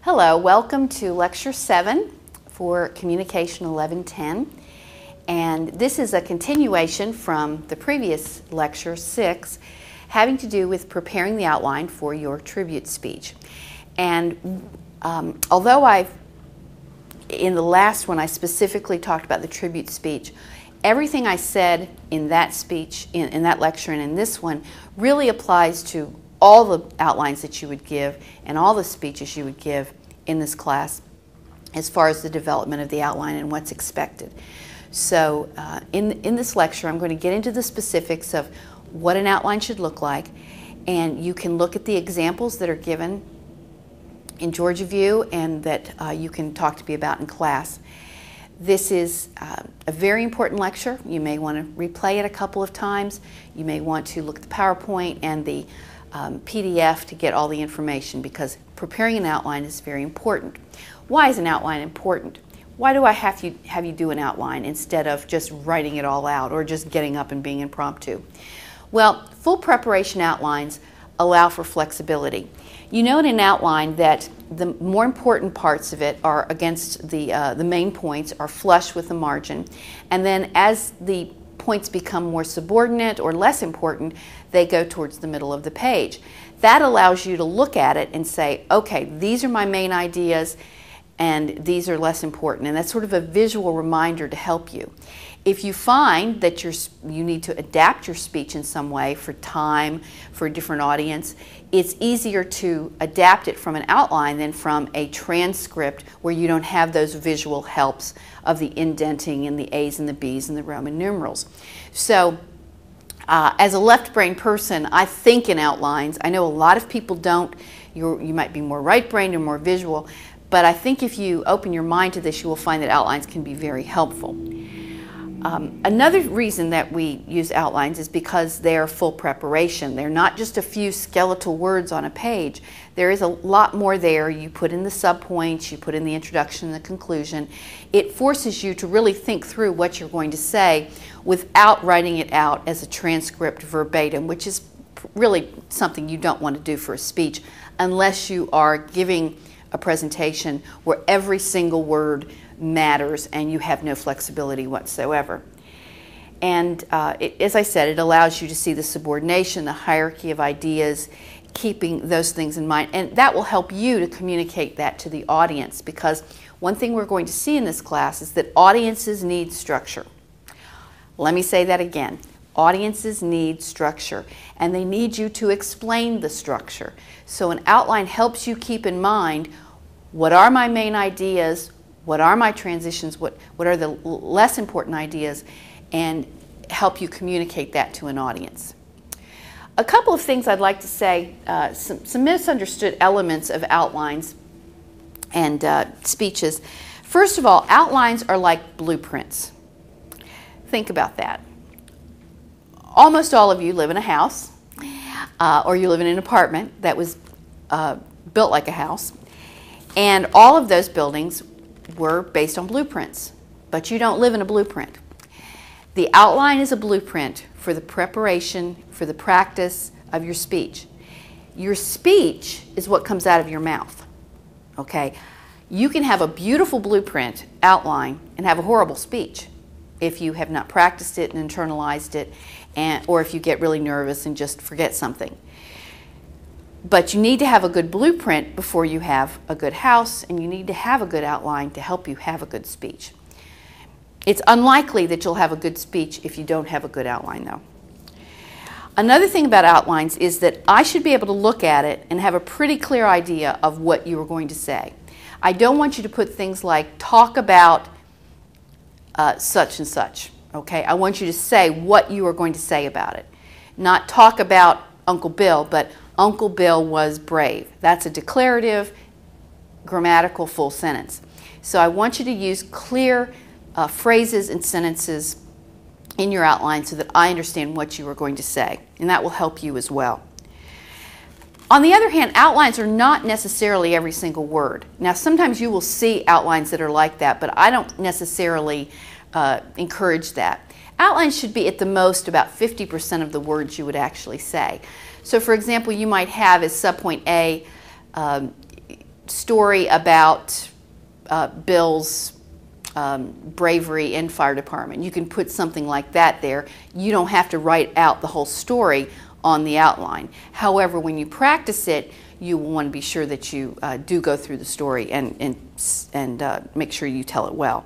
Hello, welcome to Lecture 7 for Communication 1110. And this is a continuation from the previous Lecture 6 having to do with preparing the outline for your tribute speech. And although in the last one I specifically talked about the tribute speech, everything I said in that speech, in that lecture and in this one really applies to all the outlines that you would give and all the speeches you would give in this class as far as the development of the outline and what's expected. So in this lecture I'm going to get into the specifics of what an outline should look like, and you can look at the examples that are given in Georgia View and that you can talk to me about in class. This is a very important lecture. You may want to replay it a couple of times. You may want to look at the PowerPoint and the PDF to get all the information, because preparing an outline is very important. Why is an outline important? Why do I have you do an outline instead of just writing it all out or just getting up and being impromptu? Well, full preparation outlines allow for flexibility. You know in an outline that the more important parts of it are against the main points, are flush with the margin, and then as the points become more subordinate or less important, they go towards the middle of the page. That allows you to look at it and say, okay, these are my main ideas and these are less important, and that's sort of a visual reminder to help you. If you find that you need to adapt your speech in some way for time, for a different audience, it's easier to adapt it from an outline than from a transcript where you don't have those visual helps of the indenting and the A's and the B's and the Roman numerals. So as a left-brained person, I think in outlines. I know a lot of people don't. You might be more right-brained or more visual, but I think if you open your mind to this, you will find that outlines can be very helpful. Another reason that we use outlines is because they're full preparation. They're not just a few skeletal words on a page. There is a lot more there. You put in the subpoints, you put in the introduction and the conclusion. It forces you to really think through what you're going to say without writing it out as a transcript verbatim, which is really something you don't want to do for a speech unless you are giving a presentation where every single word matters and you have no flexibility whatsoever. And as I said, it allows you to see the subordination, the hierarchy of ideas, keeping those things in mind, and that will help you to communicate that to the audience, because one thing we're going to see in this class is that audiences need structure. Let me say that again. Audiences need structure, and they need you to explain the structure. So an outline helps you keep in mind, what are my main ideas, what are my transitions, what are the less important ideas, and help you communicate that to an audience. A couple of things I'd like to say, some misunderstood elements of outlines and speeches. First of all, outlines are like blueprints. Think about that. Almost all of you live in a house, or you live in an apartment that was built like a house, and all of those buildings were based on blueprints, but you don't live in a blueprint. The outline is a blueprint for the preparation, for the practice of your speech. Your speech is what comes out of your mouth, okay? You can have a beautiful blueprint outline and have a horrible speech if you have not practiced it and internalized it, or if you get really nervous and just forget something. But you need to have a good blueprint before you have a good house, and you need to have a good outline to help you have a good speech. It's unlikely that you'll have a good speech if you don't have a good outline, though. Another thing about outlines is that I should be able to look at it and have a pretty clear idea of what you are going to say. I don't want you to put things like, talk about such and such, okay? I want you to say what you are going to say about it. Not talk about Uncle Bill, but Uncle Bill was brave. That's a declarative, grammatical full sentence. So I want you to use clear phrases and sentences in your outline so that I understand what you are going to say, and that will help you as well. On the other hand, outlines are not necessarily every single word. Now, sometimes you will see outlines that are like that, but I don't necessarily encourage that. Outlines should be at the most about 50% of the words you would actually say. So for example, you might have as subpoint A, story about Bill's bravery in fire department. You can put something like that there. You don't have to write out the whole story on the outline. However, when you practice it, you want to be sure that you do go through the story and make sure you tell it well.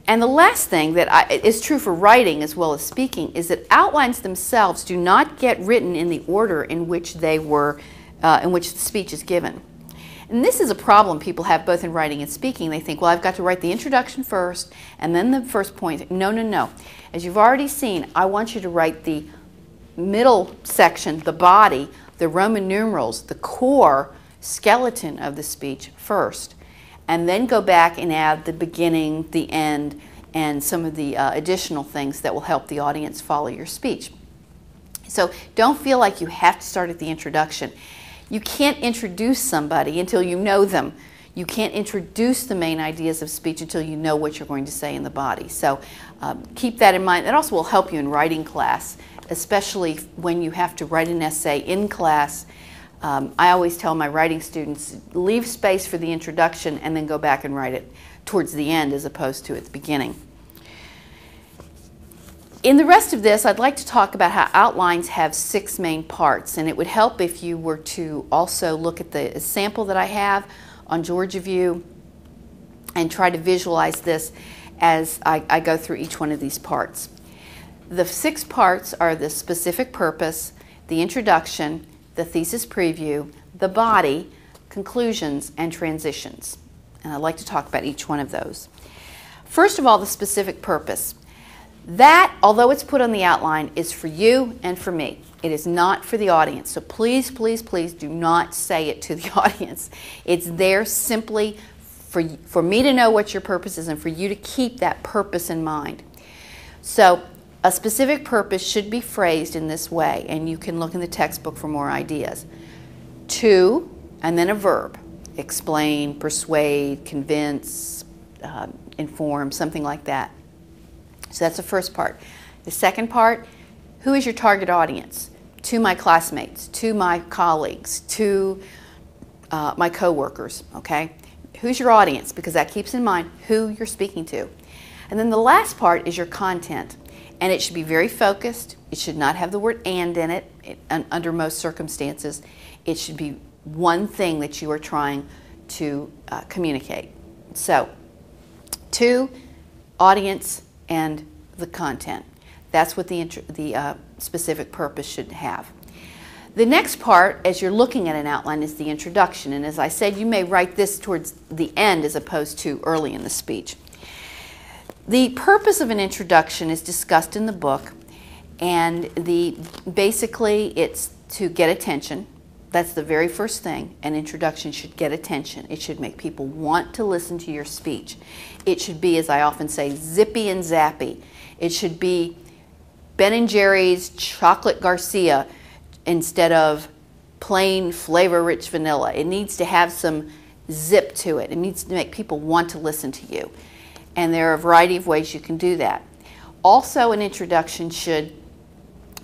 And the last thing that is true for writing as well as speaking is that outlines themselves do not get written in the order in which they were, in which the speech is given. And this is a problem people have both in writing and speaking. They think, well, I've got to write the introduction first and then the first point. No, no, no. As you've already seen, I want you to write the middle section, the body, the Roman numerals, the core skeleton of the speech first, and then go back and add the beginning, the end, and some of the additional things that will help the audience follow your speech. So don't feel like you have to start at the introduction. You can't introduce somebody until you know them. You can't introduce the main ideas of speech until you know what you're going to say in the body. So keep that in mind. That also will help you in writing class, especially when you have to write an essay in class. I always tell my writing students, leave space for the introduction and then go back and write it towards the end as opposed to at the beginning. In the rest of this, I'd like to talk about how outlines have 6 main parts, and it would help if you were to also look at the sample that I have on Georgia View and try to visualize this as I go through each one of these parts. The 6 parts are the specific purpose, the introduction, the thesis preview, the body, conclusions, and transitions. And I'd like to talk about each one of those. First of all, the specific purpose. That, although it's put on the outline, is for you and for me. It is not for the audience. So please, please, please do not say it to the audience. It's there simply for me to know what your purpose is and for you to keep that purpose in mind. So a specific purpose should be phrased in this way, and you can look in the textbook for more ideas. To, and then a verb. Explain, persuade, convince, inform, something like that. So that's the first part. The second part, who is your target audience? To my classmates, to my colleagues, to my coworkers, okay? Who's your audience? Because that keeps in mind who you're speaking to. And then the last part is your content. And it should be very focused. It should not have the word "and" in it under most circumstances. It should be one thing that you are trying to communicate. So, to, audience, and the content. That's what the specific purpose should have. The next part, as you're looking at an outline, is the introduction. And as I said, you may write this towards the end as opposed to early in the speech. The purpose of an introduction is discussed in the book, and basically it's to get attention. That's the very first thing. An introduction should get attention. It should make people want to listen to your speech. It should be, as I often say, zippy and zappy. It should be Ben & Jerry's Chocolate Garcia instead of plain flavor-rich vanilla. It needs to have some zip to it. It needs to make people want to listen to you. And there are a variety of ways you can do that. Also, an introduction should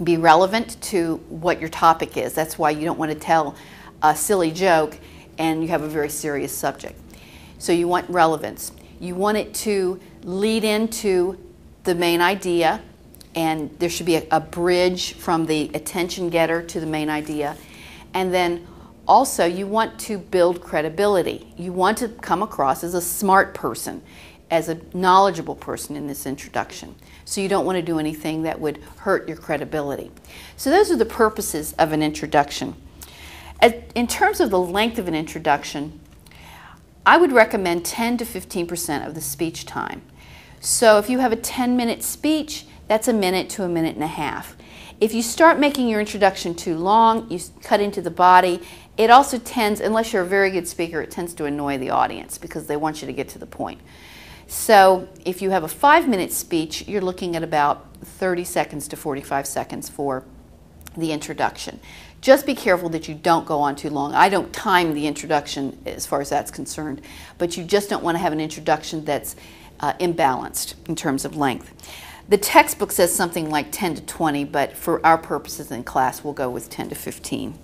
be relevant to what your topic is. That's why you don't want to tell a silly joke and you have a very serious subject. So you want relevance. You want it to lead into the main idea, and there should be a bridge from the attention getter to the main idea. And then also you want to build credibility. You want to come across as a smart person, as a knowledgeable person in this introduction. So you don't want to do anything that would hurt your credibility. So those are the purposes of an introduction. In terms of the length of an introduction, I would recommend 10 to 15% of the speech time. So if you have a 10-minute speech, that's a minute to a minute and a half. If you start making your introduction too long, you cut into the body, it also tends, unless you're a very good speaker, it tends to annoy the audience because they want you to get to the point. So if you have a 5-minute speech, you're looking at about 30 seconds to 45 seconds for the introduction. Just be careful that you don't go on too long. I don't time the introduction as far as that's concerned, but you just don't want to have an introduction that's imbalanced in terms of length. The textbook says something like 10 to 20, but for our purposes in class, we'll go with 10 to 15.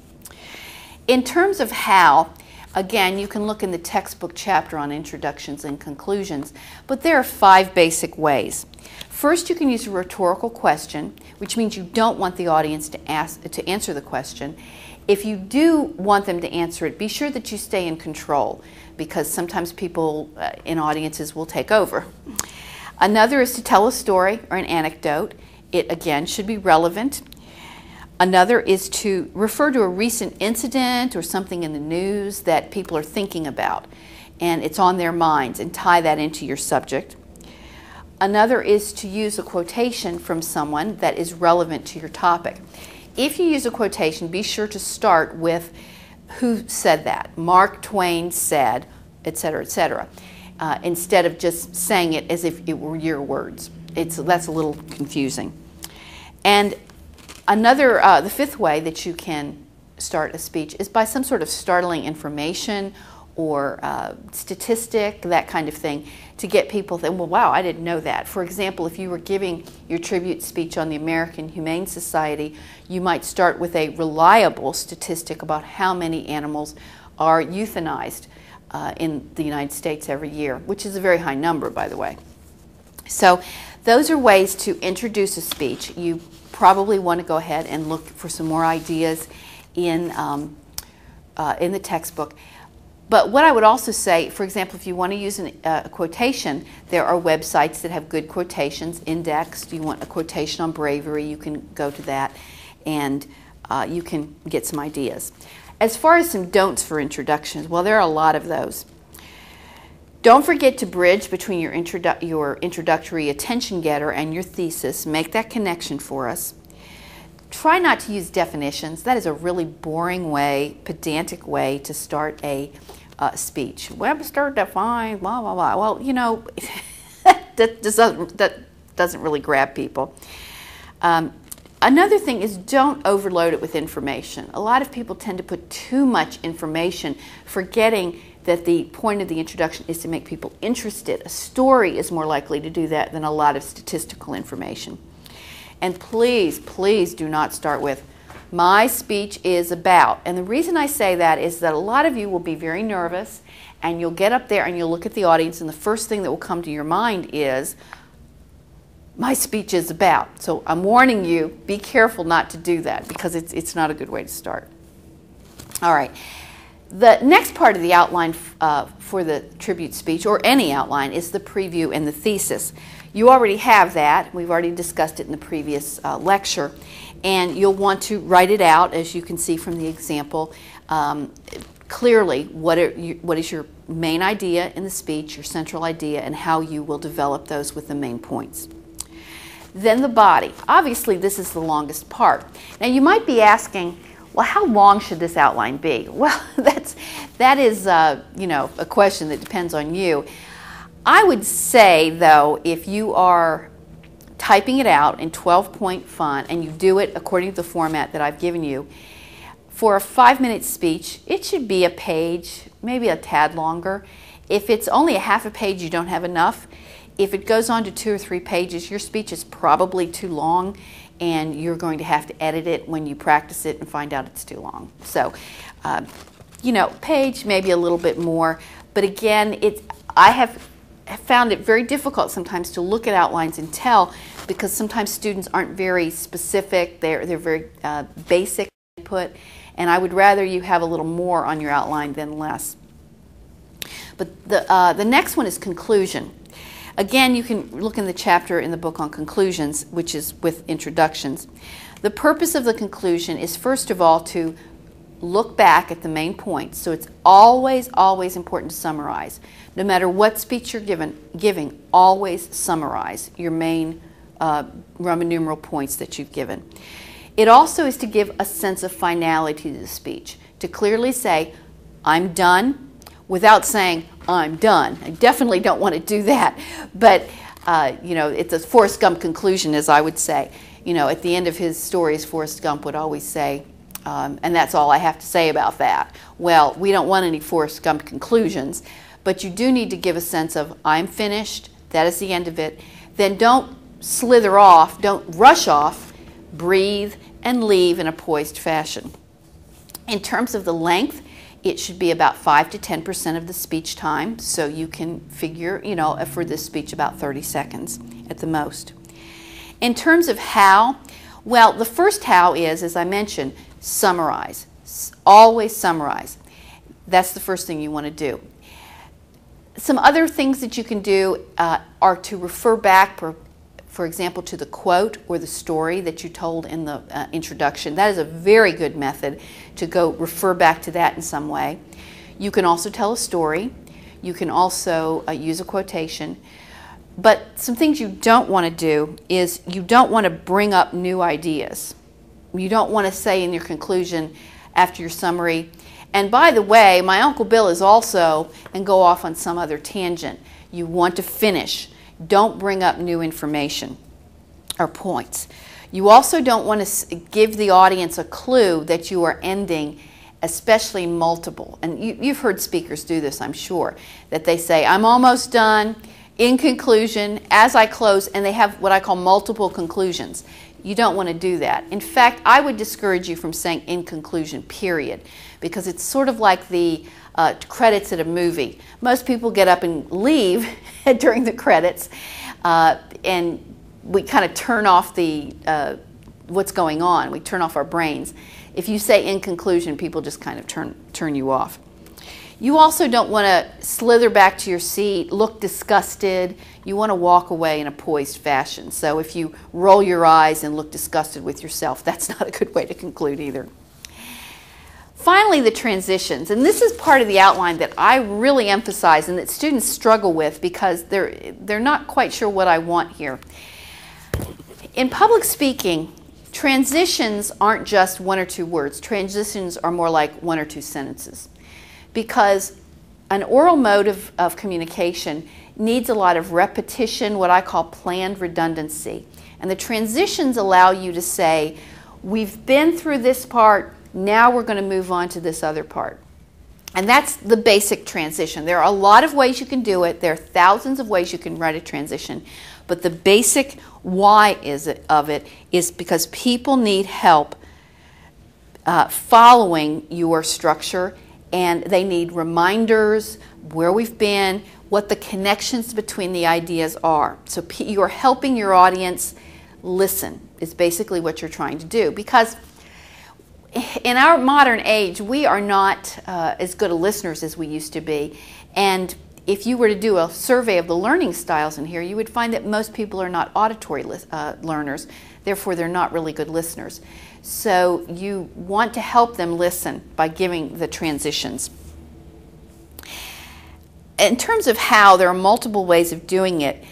In terms of how, Again, you can look in the textbook chapter on introductions and conclusions, but there are 5 basic ways. First, you can use a rhetorical question, which means you don't want the audience to answer the question. If you do want them to answer it, be sure that you stay in control, because sometimes people in audiences will take over. Another is to tell a story or an anecdote. It, again, should be relevant. Another is to refer to a recent incident or something in the news that people are thinking about, and it's on their minds, and tie that into your subject. Another is to use a quotation from someone that is relevant to your topic. If you use a quotation, be sure to start with who said that. Mark Twain said, etc., etc., instead of just saying it as if it were your words. That's a little confusing. And another, the 5th way that you can start a speech is by some sort of startling information or statistic, that kind of thing, to get people to think, well, wow, I didn't know that. For example, if you were giving your tribute speech on the American Humane Society, you might start with a reliable statistic about how many animals are euthanized in the United States every year, which is a very high number, by the way. So those are ways to introduce a speech. You probably want to go ahead and look for some more ideas in the textbook. But what I would also say, for example, if you want to use a quotation, there are websites that have good quotations indexed. You want a quotation on bravery, you can go to that, and you can get some ideas. As far as some don'ts for introductions, well, there are a lot of those. Don't forget to bridge between your introductory attention getter and your thesis. Make that connection for us. Try not to use definitions. That is a really boring way, pedantic way to start a speech. Webster defines blah, blah, blah. Well, you know, that doesn't really grab people. Another thing is, don't overload it with information. A lot of people tend to put too much information, forgetting that the point of the introduction is to make people interested. A story is more likely to do that than a lot of statistical information. And please, please do not start with, my speech is about. And the reason I say that is that a lot of you will be very nervous, and you'll get up there and you'll look at the audience, and the first thing that will come to your mind is, my speech is about. So I'm warning you, be careful not to do that, because it's not a good way to start. All right. The next part of the outline for the tribute speech, or any outline, is the preview and the thesis. You already have that. We've already discussed it in the previous lecture. And you'll want to write it out, as you can see from the example, clearly what is your main idea in the speech, your central idea, and how you will develop those with the main points. Then the body. Obviously, this is the longest part. Now, you might be asking, well, how long should this outline be? Well, that is you know, a question that depends on you. I would say, though, if you are typing it out in 12-point font and you do it according to the format that I've given you, for a 5-minute speech, it should be a page, maybe a tad longer. If it's only a half a page, you don't have enough. If it goes on to 2 or 3 pages, your speech is probably too long, and you're going to have to edit it when you practice it and find out it's too long. So, you know, page, maybe a little bit more. But again, I have found it very difficult sometimes to look at outlines and tell, because sometimes students aren't very specific. They're very basic input, and I would rather you have a little more on your outline than less. But the next one is conclusion. Again, you can look in the chapter in the book on conclusions, which is with introductions. The purpose of the conclusion is, first of all, to look back at the main points. So it's always, always important to summarize. No matter what speech you're giving, always summarize your main Roman numeral points that you've given. It also is to give a sense of finality to the speech, to clearly say, I'm done, without saying, I'm done. I definitely don't want to do that. But, you know, it's a Forrest Gump conclusion, as I would say. You know, at the end of his stories, Forrest Gump would always say, and that's all I have to say about that. Well, we don't want any Forrest Gump conclusions, but you do need to give a sense of, I'm finished, that is the end of it. Then don't slither off, don't rush off, breathe, and leave in a poised fashion. In terms of the length, It should be about 5 to 10% of the speech time, so you can figure, for this speech about 30 seconds at the most. In terms of how, well, the first how is, as I mentioned, summarize. Always summarize. That's the first thing you want to do. Some other things that you can do are to refer back, for example, to the quote or the story that you told in the introduction. That is a very good method to go refer back to that in some way. You can also tell a story. You can also use a quotation. But some things you don't want to do is you don't want to bring up new ideas. You don't want to say in your conclusion after your summary, and by the way, my Uncle Bill is also, and go off on some other tangent. You want to finish. Don't bring up new information or points. You also don't want to give the audience a clue that you are ending, especially multiple. And you've heard speakers do this, I'm sure, that they say, I'm almost done, in conclusion, as I close, and they have what I call multiple conclusions. You don't want to do that. In fact, I would discourage you from saying in conclusion, period, because it's sort of like the credits at a movie. Most people get up and leave during the credits, and we kind of turn off the what's going on. We turn off our brains. If you say in conclusion, people just kind of turn you off. You also don't want to slither back to your seat, look disgusted. You want to walk away in a poised fashion. So if you roll your eyes and look disgusted with yourself, that's not a good way to conclude either. Finally, the transitions. And this is part of the outline that I really emphasize and that students struggle with because they're not quite sure what I want here. In public speaking, transitions aren't just one or two words. Transitions are more like one or two sentences. Because an oral mode of communication needs a lot of repetition, what I call planned redundancy. And the transitions allow you to say, we've been through this part, now we're going to move on to this other part. And that's the basic transition. There are a lot of ways you can do it. There are thousands of ways you can write a transition. But the basic why of it is because people need help following your structure, and they need reminders, where we've been, what the connections between the ideas are. So you're helping your audience listen is basically what you're trying to do. Because in our modern age, we are not as good listeners as we used to be. And if you were to do a survey of the learning styles in here, you would find that most people are not auditory learners. Therefore, they're not really good listeners. So you want to help them listen by giving the transitions. In terms of how, there are multiple ways of doing it,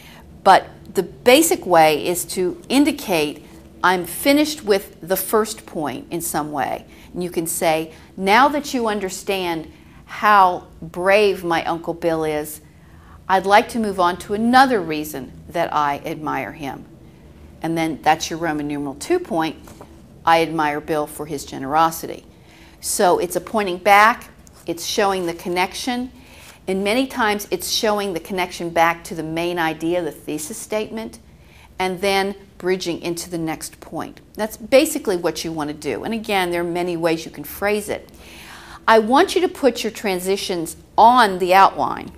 but the basic way is to indicate I'm finished with the first point in some way. And you can say, now that you understand how brave my Uncle Bill is, I'd like to move on to another reason that I admire him. And then that's your Roman numeral 2 point. I admire Bill for his generosity. So it's a pointing back, it's showing the connection, and many times it's showing the connection back to the main idea, the thesis statement, and then bridging into the next point. That's basically what you want to do. And again, there are many ways you can phrase it. I want you to put your transitions on the outline,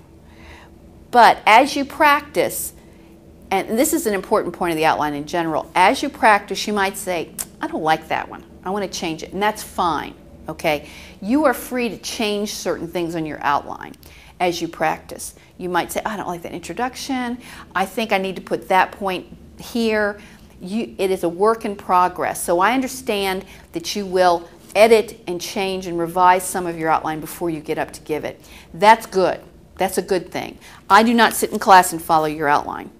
but as you practice, and this is an important point of the outline in general, as you practice, you might say, I don't like that one. I want to change it, and that's fine, okay? You are free to change certain things on your outline as you practice. You might say, I don't like that introduction. I think I need to put that point here. It is a work in progress, so I understand that you will edit and change and revise some of your outline before you get up to give it. That's good. That's a good thing. I do not sit in class and follow your outline.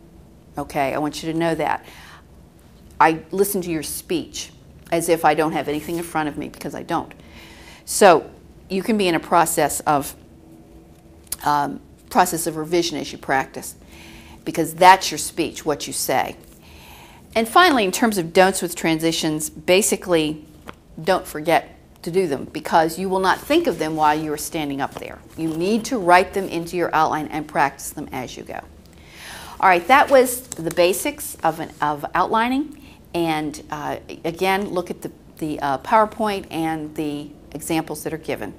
Okay, I want you to know that. I listen to your speech as if I don't have anything in front of me, because I don't. So you can be in a process of revision as you practice, because that's your speech, what you say. And finally, in terms of don'ts with transitions, basically don't forget to do them, because you will not think of them while you are standing up there. You need to write them into your outline and practice them as you go. All right, that was the basics of outlining. And again, look at the PowerPoint and the examples that are given.